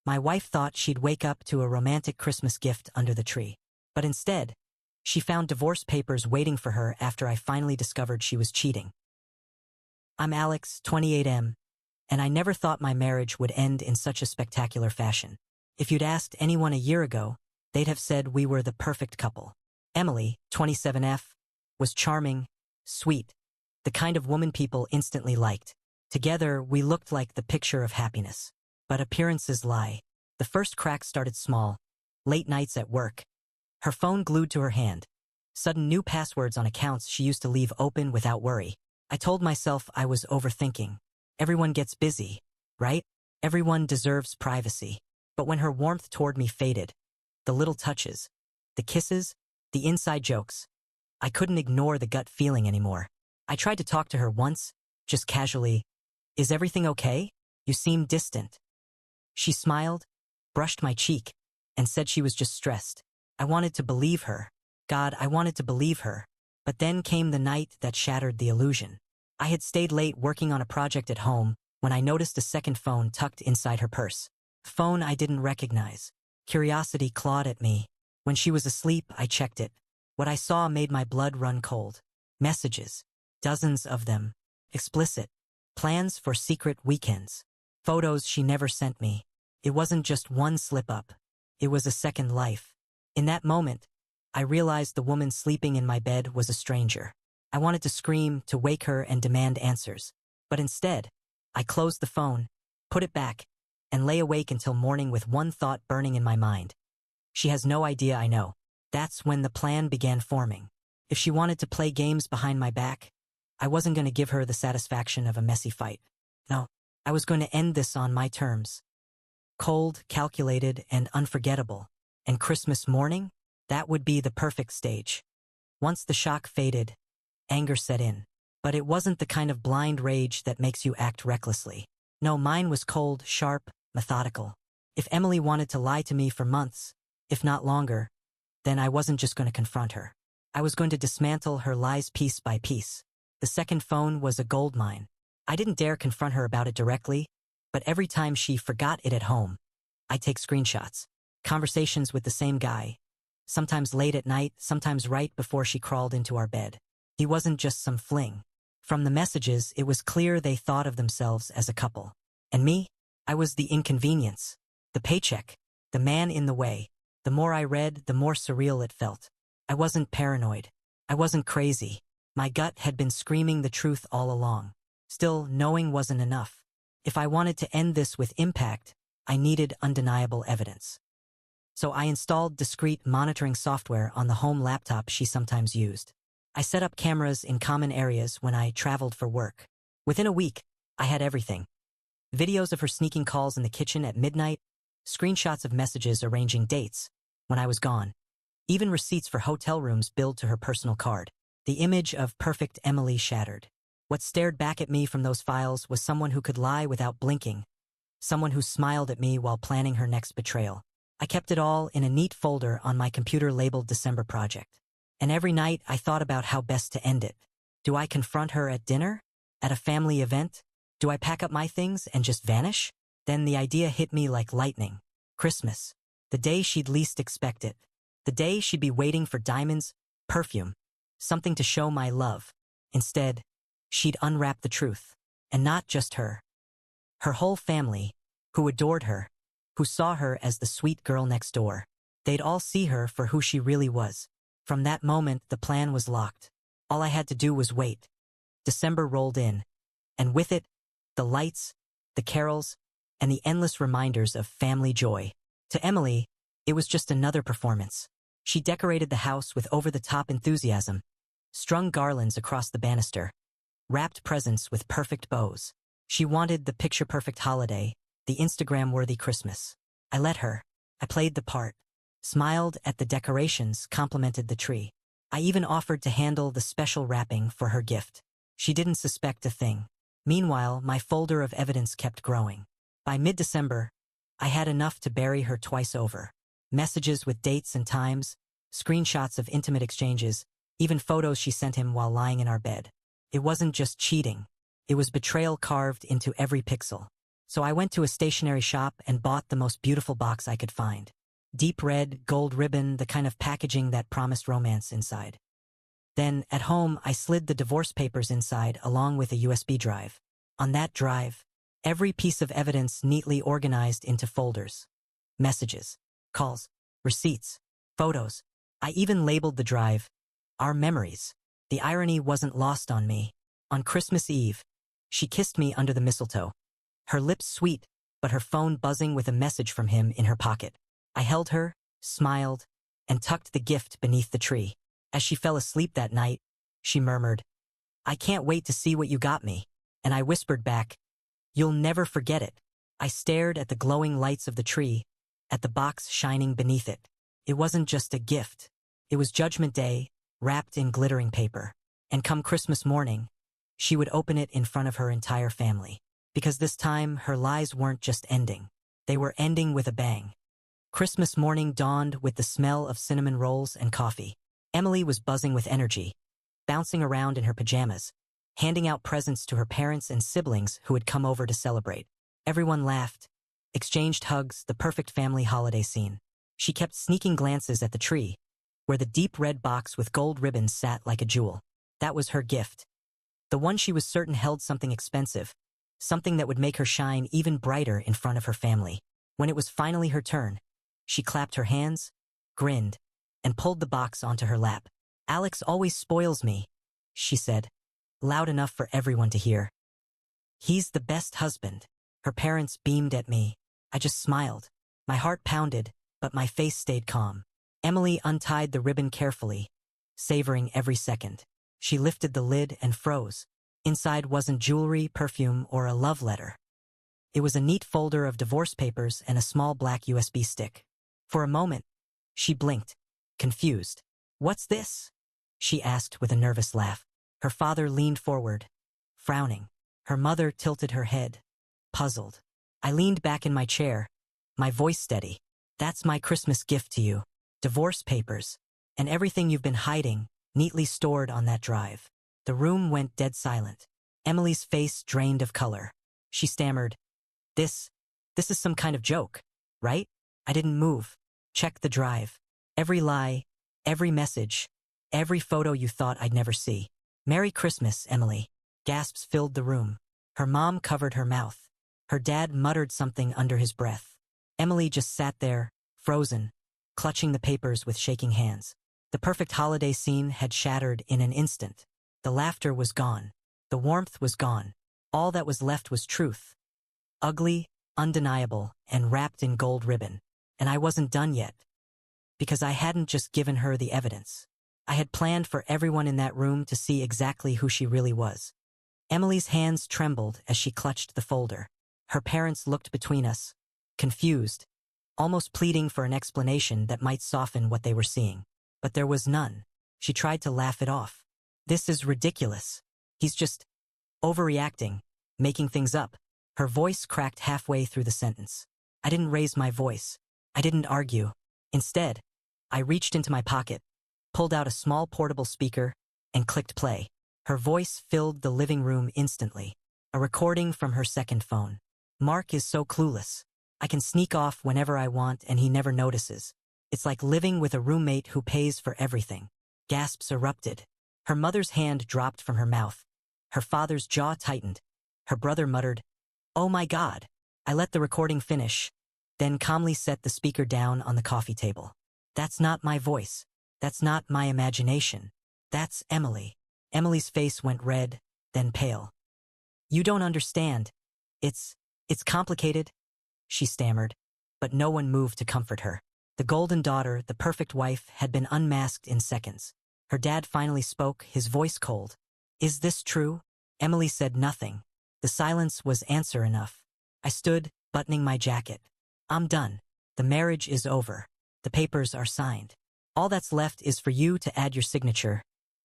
My wife thought she'd wake up to a romantic Christmas gift under the tree. But instead, she found divorce papers waiting for her after I finally discovered she was cheating. I'm Alex, 28M, and I never thought my marriage would end in such a spectacular fashion. If you'd asked anyone a year ago, they'd have said we were the perfect couple. Emily, 27F, was charming, sweet, the kind of woman people instantly liked. Together, we looked like the picture of happiness. But appearances lie. The first crack started small. Late nights at work. Her phone glued to her hand. Sudden new passwords on accounts she used to leave open without worry. I told myself I was overthinking. Everyone gets busy, right? Everyone deserves privacy. But when her warmth toward me faded, the little touches, the kisses, the inside jokes, I couldn't ignore the gut feeling anymore. I tried to talk to her once, just casually. Is everything okay? You seem distant. She smiled, brushed my cheek, and said she was just stressed. I wanted to believe her. God, I wanted to believe her. But then came the night that shattered the illusion. I had stayed late working on a project at home when I noticed a second phone tucked inside her purse. A phone I didn't recognize. Curiosity clawed at me. When she was asleep, I checked it. What I saw made my blood run cold. Messages. Dozens of them. Explicit. Plans for secret weekends. Photos she never sent me. It wasn't just one slip-up. It was a second life. In that moment, I realized the woman sleeping in my bed was a stranger. I wanted to scream, to wake her and demand answers. But instead, I closed the phone, put it back, and lay awake until morning with one thought burning in my mind. She has no idea I know. That's when the plan began forming. If she wanted to play games behind my back, I wasn't going to give her the satisfaction of a messy fight. No, I was going to end this on my terms. Cold, calculated, and unforgettable. And Christmas morning? That would be the perfect stage. Once the shock faded, anger set in. But it wasn't the kind of blind rage that makes you act recklessly. No, mine was cold, sharp, methodical. If Emily wanted to lie to me for months, if not longer, then I wasn't just going to confront her. I was going to dismantle her lies piece by piece. The second phone was a goldmine. I didn't dare confront her about it directly, but every time she forgot it at home, I'd take screenshots. Conversations with the same guy. Sometimes late at night, sometimes right before she crawled into our bed. He wasn't just some fling. From the messages, it was clear they thought of themselves as a couple. And me? I was the inconvenience. The paycheck. The man in the way. The more I read, the more surreal it felt. I wasn't paranoid. I wasn't crazy. My gut had been screaming the truth all along. Still, knowing wasn't enough. If I wanted to end this with impact, I needed undeniable evidence. So I installed discreet monitoring software on the home laptop she sometimes used. I set up cameras in common areas when I traveled for work. Within a week, I had everything. Videos of her sneaking calls in the kitchen at midnight, screenshots of messages arranging dates when I was gone, even receipts for hotel rooms billed to her personal card. The image of perfect Emily shattered. What stared back at me from those files was someone who could lie without blinking, someone who smiled at me while planning her next betrayal. I kept it all in a neat folder on my computer labeled December Project. And every night I thought about how best to end it. Do I confront her at dinner? At a family event? Do I pack up my things and just vanish? Then the idea hit me like lightning. Christmas. The day she'd least expect it. The day she'd be waiting for diamonds, perfume, something to show my love. Instead, she'd unwrap the truth. And not just her. Her whole family, who adored her, who saw her as the sweet girl next door. They'd all see her for who she really was. From that moment, the plan was locked. All I had to do was wait. December rolled in, and with it, the lights, the carols, and the endless reminders of family joy. To Emily, it was just another performance. She decorated the house with over-the-top enthusiasm, strung garlands across the banister, wrapped presents with perfect bows. She wanted the picture-perfect holiday, the Instagram-worthy Christmas. I let her. I played the part. Smiled at the decorations, complimented the tree. I even offered to handle the special wrapping for her gift. She didn't suspect a thing. Meanwhile, my folder of evidence kept growing. By mid-December, I had enough to bury her twice over. Messages with dates and times, screenshots of intimate exchanges, even photos she sent him while lying in our bed. It wasn't just cheating. It was betrayal carved into every pixel. So I went to a stationery shop and bought the most beautiful box I could find. Deep red, gold ribbon, the kind of packaging that promised romance inside. Then, at home, I slid the divorce papers inside along with a USB drive. On that drive, every piece of evidence neatly organized into folders. Messages, calls, receipts, photos. I even labeled the drive, Our Memories. The irony wasn't lost on me. On Christmas Eve, she kissed me under the mistletoe. Her lips sweet, but her phone buzzing with a message from him in her pocket. I held her, smiled, and tucked the gift beneath the tree. As she fell asleep that night, she murmured, I can't wait to see what you got me. And I whispered back, You'll never forget it. I stared at the glowing lights of the tree, at the box shining beneath it. It wasn't just a gift. It was Judgment Day, wrapped in glittering paper. And come Christmas morning, she would open it in front of her entire family. Because this time, her lies weren't just ending. They were ending with a bang. Christmas morning dawned with the smell of cinnamon rolls and coffee. Emily was buzzing with energy, bouncing around in her pajamas, handing out presents to her parents and siblings who had come over to celebrate. Everyone laughed, exchanged hugs, the perfect family holiday scene. She kept sneaking glances at the tree, where the deep red box with gold ribbons sat like a jewel. That was her gift. The one she was certain held something expensive, something that would make her shine even brighter in front of her family. When it was finally her turn, she clapped her hands, grinned, and pulled the box onto her lap. Alex always spoils me, she said, loud enough for everyone to hear. He's the best husband. Her parents beamed at me. I just smiled. My heart pounded, but my face stayed calm. Emily untied the ribbon carefully, savoring every second. She lifted the lid and froze. Inside wasn't jewelry, perfume, or a love letter. It was a neat folder of divorce papers and a small black USB stick. For a moment, she blinked, confused. What's this? She asked with a nervous laugh. Her father leaned forward, frowning. Her mother tilted her head, puzzled. I leaned back in my chair, my voice steady. That's my Christmas gift to you. Divorce papers, and everything you've been hiding, neatly stored on that drive. The room went dead silent. Emily's face drained of color. She stammered, This is some kind of joke, right? I didn't move. Check the drive. Every lie, every message, every photo you thought I'd never see. Merry Christmas, Emily. Gasps filled the room. Her mom covered her mouth. Her dad muttered something under his breath. Emily just sat there, frozen, clutching the papers with shaking hands. The perfect holiday scene had shattered in an instant. The laughter was gone. The warmth was gone. All that was left was truth. Ugly, undeniable, and wrapped in gold ribbon. And I wasn't done yet. Because I hadn't just given her the evidence. I had planned for everyone in that room to see exactly who she really was. Emily's hands trembled as she clutched the folder. Her parents looked between us, confused, almost pleading for an explanation that might soften what they were seeing. But there was none. She tried to laugh it off. This is ridiculous. He's just overreacting, making things up. Her voice cracked halfway through the sentence. I didn't raise my voice. I didn't argue. Instead, I reached into my pocket, pulled out a small portable speaker, and clicked play. Her voice filled the living room instantly. A recording from her second phone. Mark is so clueless. I can sneak off whenever I want and he never notices. It's like living with a roommate who pays for everything. Gasps erupted. Her mother's hand dropped from her mouth. Her father's jaw tightened. Her brother muttered, "Oh my God." I let the recording finish, then calmly set the speaker down on the coffee table. That's not my voice. That's not my imagination. That's Emily. Emily's face went red, then pale. You don't understand. It's complicated, she stammered, but no one moved to comfort her. The golden daughter, the perfect wife, had been unmasked in seconds. Her dad finally spoke, his voice cold. Is this true? Emily said nothing. The silence was answer enough. I stood, buttoning my jacket. I'm done. The marriage is over. The papers are signed. All that's left is for you to add your signature,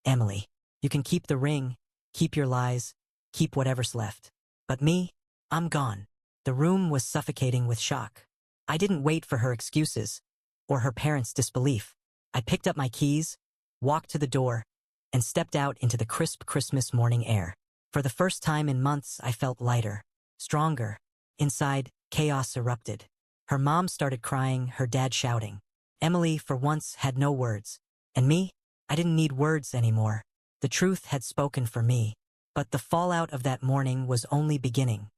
Emily. You can keep the ring, keep your lies, keep whatever's left. But me, I'm gone. The room was suffocating with shock. I didn't wait for her excuses, or her parents' disbelief. I picked up my keys, walked to the door, and stepped out into the crisp Christmas morning air. For the first time in months, I felt lighter, stronger, Inside, chaos erupted. Her mom started crying, her dad shouting. Emily, for once, had no words. And me? I didn't need words anymore. The truth had spoken for me. But the fallout of that morning was only beginning.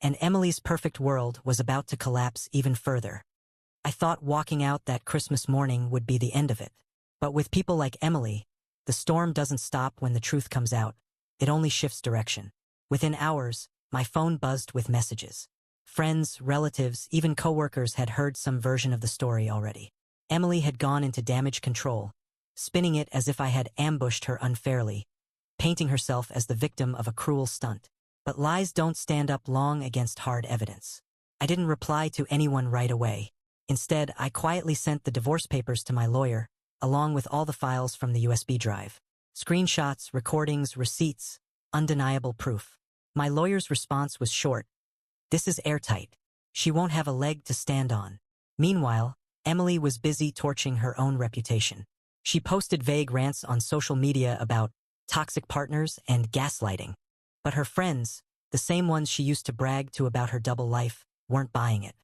And Emily's perfect world was about to collapse even further. I thought walking out that Christmas morning would be the end of it. But with people like Emily, the storm doesn't stop when the truth comes out. It only shifts direction. Within hours, my phone buzzed with messages. Friends, relatives, even coworkers had heard some version of the story already. Emily had gone into damage control, spinning it as if I had ambushed her unfairly, painting herself as the victim of a cruel stunt. But lies don't stand up long against hard evidence. I didn't reply to anyone right away. Instead, I quietly sent the divorce papers to my lawyer, along with all the files from the USB drive. Screenshots, recordings, receipts, undeniable proof. My lawyer's response was short. This is airtight. She won't have a leg to stand on. Meanwhile, Emily was busy torching her own reputation. She posted vague rants on social media about toxic partners and gaslighting. But her friends, the same ones she used to brag to about her double life, weren't buying it.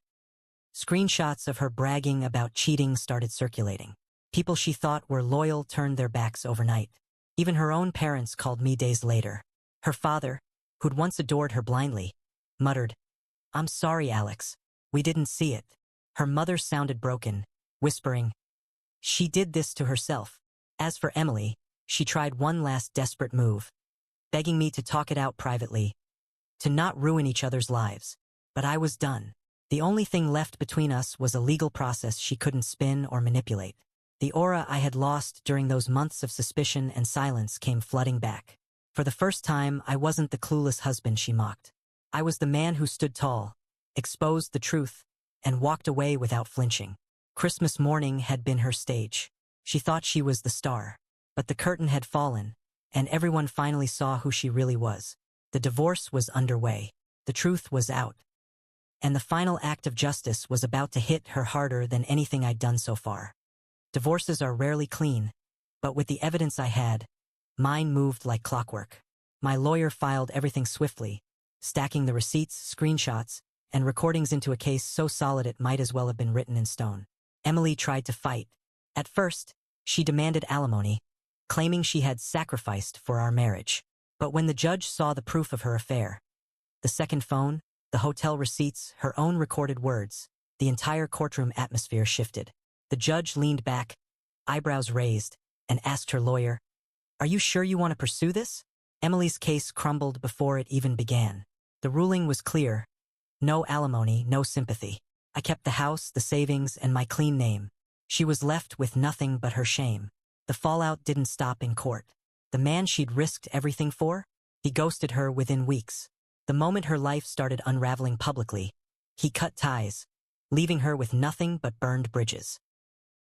Screenshots of her bragging about cheating started circulating. People she thought were loyal turned their backs overnight. Even her own parents called me days later. Her father, who'd once adored her blindly, muttered, "I'm sorry, Alex. We didn't see it." Her mother sounded broken, whispering, "She did this to herself." As for Emily, she tried one last desperate move, begging me to talk it out privately, to not ruin each other's lives. But I was done. The only thing left between us was a legal process she couldn't spin or manipulate. The aura I had lost during those months of suspicion and silence came flooding back. For the first time, I wasn't the clueless husband she mocked. I was the man who stood tall, exposed the truth, and walked away without flinching. Christmas morning had been her stage. She thought she was the star. But the curtain had fallen, and everyone finally saw who she really was. The divorce was underway. The truth was out. And the final act of justice was about to hit her harder than anything I'd done so far. Divorces are rarely clean, but with the evidence I had, mine moved like clockwork. My lawyer filed everything swiftly, stacking the receipts, screenshots, and recordings into a case so solid it might as well have been written in stone. Emily tried to fight. At first, she demanded alimony, claiming she had sacrificed for our marriage. But when the judge saw the proof of her affair, the second phone, the hotel receipts, her own recorded words, the entire courtroom atmosphere shifted. The judge leaned back, eyebrows raised, and asked her lawyer, "Are you sure you want to pursue this?" Emily's case crumbled before it even began. The ruling was clear. No alimony, no sympathy. I kept the house, the savings, and my clean name. She was left with nothing but her shame. The fallout didn't stop in court. The man she'd risked everything for? He ghosted her within weeks. The moment her life started unraveling publicly, he cut ties, leaving her with nothing but burned bridges.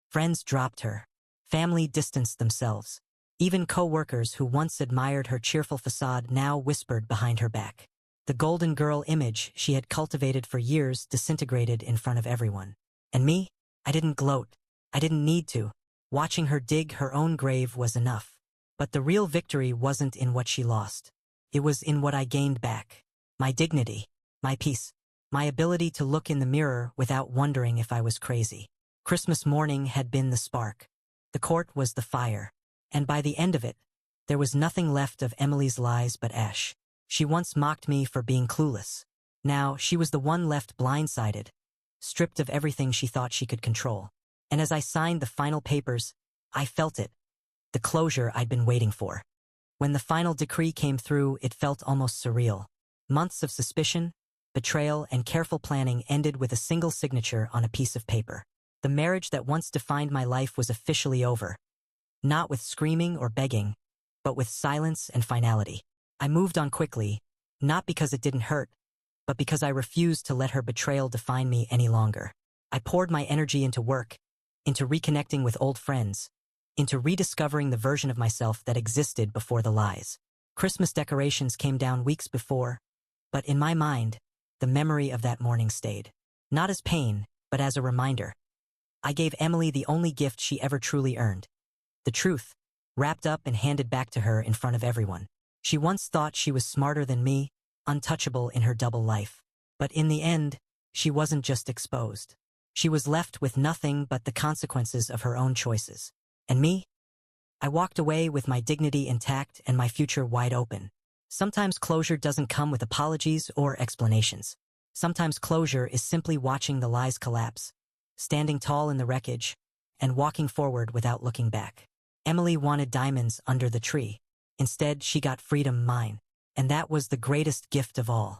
Friends dropped her. Family distanced themselves. Even co-workers who once admired her cheerful facade now whispered behind her back. The golden girl image she had cultivated for years disintegrated in front of everyone. And me? I didn't gloat. I didn't need to. Watching her dig her own grave was enough. But the real victory wasn't in what she lost. It was in what I gained back. My dignity, my peace, my ability to look in the mirror without wondering if I was crazy. Christmas morning had been the spark. The court was the fire. And by the end of it, there was nothing left of Emily's lies but ash. She once mocked me for being clueless. Now, she was the one left blindsided, stripped of everything she thought she could control. And as I signed the final papers, I felt it. The closure I'd been waiting for. When the final decree came through, it felt almost surreal. Months of suspicion, betrayal, and careful planning ended with a single signature on a piece of paper. The marriage that once defined my life was officially over. Not with screaming or begging, but with silence and finality. I moved on quickly, not because it didn't hurt, but because I refused to let her betrayal define me any longer. I poured my energy into work, into reconnecting with old friends, into rediscovering the version of myself that existed before the lies. Christmas decorations came down weeks before, but in my mind, the memory of that morning stayed. Not as pain, but as a reminder. I gave Emily the only gift she ever truly earned. The truth, wrapped up and handed back to her in front of everyone. She once thought she was smarter than me, untouchable in her double life. But in the end, she wasn't just exposed. She was left with nothing but the consequences of her own choices. And me? I walked away with my dignity intact and my future wide open. Sometimes closure doesn't come with apologies or explanations. Sometimes closure is simply watching the lies collapse, standing tall in the wreckage, and walking forward without looking back. Emily wanted diamonds under the tree. Instead, she got freedom mine. And that was the greatest gift of all.